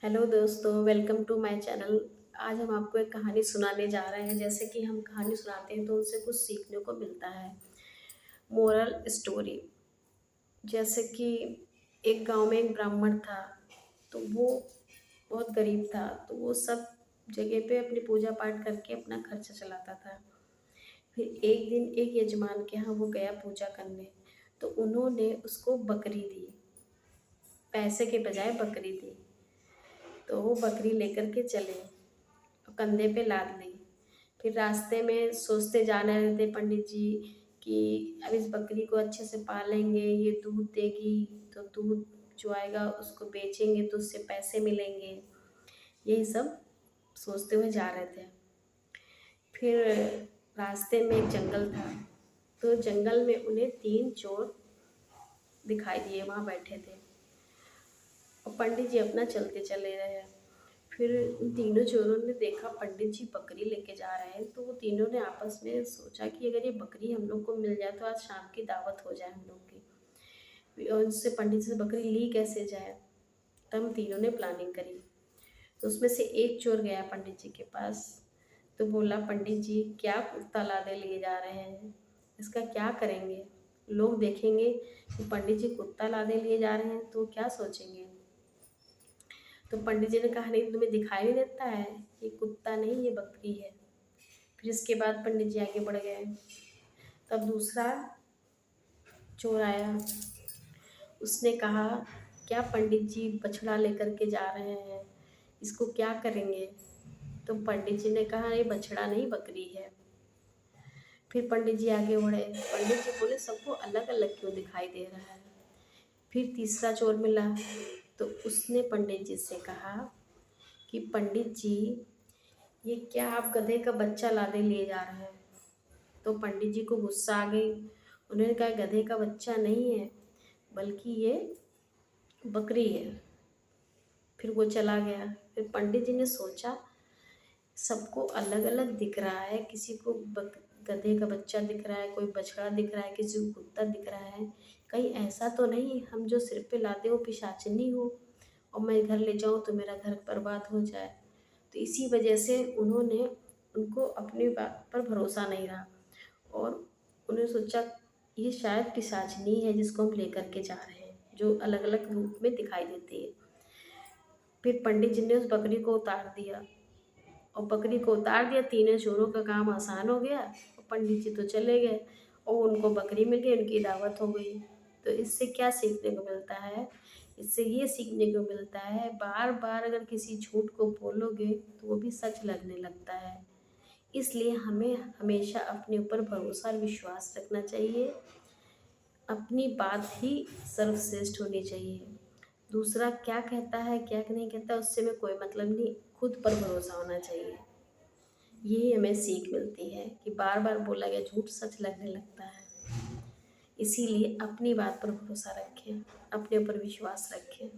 Hello दोस्तों, welcome to my channel. आज हम आपको एक कहानी सुनाने जा रहे हैं। जैसे कि हम कहानी सुनाते हैं तो उनसे कुछ सीखने को मिलता है। Moral story. जैसे कि एक गांव में एक ब्राह्मण था। तो वो बहुत गरीब था, तो वो सब जगह पे अपनी पूजा पाठ करके अपना खर्चा चलाता था। फिर एक दिन एक यजमान के यहाँ वो गया पूजा करने। तो उन्होंने उसको बकरी दी, पैसे के बजाय बकरी दी। तो वो बकरी लेकर के चले और कंधे पे लाद ली। फिर रास्ते में सोचते जा रहे थे पंडित जी कि अब इस बकरी को अच्छे से पालेंगे, ये दूध देगी, तो दूध जो आएगा उसको बेचेंगे तो उससे पैसे मिलेंगे। यही सब सोचते हुए जा रहे थे। फिर रास्ते में एक जंगल था। तो जंगल में उन्हें 3 चोर दिखाई दिए, वहाँ बैठे थे और पंडित जी अपना चलते चले रहे। फिर उन तीनों चोरों ने देखा पंडित जी बकरी लेके जा रहे हैं, तो वो तीनों ने आपस में सोचा कि अगर ये बकरी हम लोग को मिल जाए तो आज शाम की दावत हो जाए हम लोग की। और उससे पंडित जी से बकरी ली कैसे जाए। तब हम तीनों ने प्लानिंग करी। तो उसमें से एक चोर गया पंडित जी के पास। तो बोला, पंडित जी क्या कुत्ता लादे लिए जा रहे हैं, इसका क्या करेंगे। लोग देखेंगे कि पंडित जी कुत्ता लादे लिए जा रहे हैं तो क्या सोचेंगे। तो पंडित जी ने कहा, नहीं तुम्हें दिखाई नहीं देता है, ये कुत्ता नहीं ये बकरी है। फिर इसके बाद पंडित जी आगे बढ़ गए। तब दूसरा चोर आया। उसने कहा, क्या पंडित जी बछड़ा लेकर के जा रहे हैं, इसको क्या करेंगे। तो पंडित जी ने कहा, ये बछड़ा नहीं बकरी है। फिर पंडित जी आगे बढ़े। पंडित जी बोले, सबको अलग अलग क्यों दिखाई दे रहा है। फिर तीसरा चोर मिला। तो उसने पंडित जी से कहा कि पंडित जी ये क्या आप गधे का बच्चा लादे लिए जा रहे हैं। तो पंडित जी को गुस्सा आ गई। उन्होंने कहा, गधे का बच्चा नहीं है बल्कि ये बकरी है। फिर वो चला गया। फिर पंडित जी ने सोचा, सबको अलग अलग दिख रहा है, किसी को गधे का बच्चा दिख रहा है, कोई बछड़ा दिख रहा है, किसी को कुत्ता दिख रहा है। कहीं ऐसा तो नहीं हम जो सिर पे लादे वो पिशाचिनी हो और मैं घर ले जाऊँ तो मेरा घर बर्बाद हो जाए। तो इसी वजह से उनको अपनी बात पर भरोसा नहीं रहा और उन्होंने सोचा ये शायद पिशाचिनी है जिसको हम लेकर के जा रहे हैं, जो अलग अलग रूप में दिखाई देती है। फिर पंडित जी ने उस बकरी को उतार दिया और बकरी को उतार दिया। तीनों चोरों का काम आसान हो गया और पंडित जी तो चले गए और उनको बकरी मिल गई, उनकी दावत हो गई। तो इससे क्या सीखने को मिलता है, इससे ये सीखने को मिलता है बार बार अगर किसी झूठ को बोलोगे तो वो भी सच लगने लगता है। इसलिए हमें हमेशा अपने ऊपर भरोसा और विश्वास रखना चाहिए। अपनी बात ही सर्वश्रेष्ठ होनी चाहिए। दूसरा क्या कहता है क्या नहीं कहता उससे में कोई मतलब नहीं, खुद पर भरोसा होना चाहिए। यही हमें सीख मिलती है कि बार बार बोला गया झूठ सच लगने लगता है। इसीलिए अपनी बात पर भरोसा रखें, अपने ऊपर विश्वास रखें।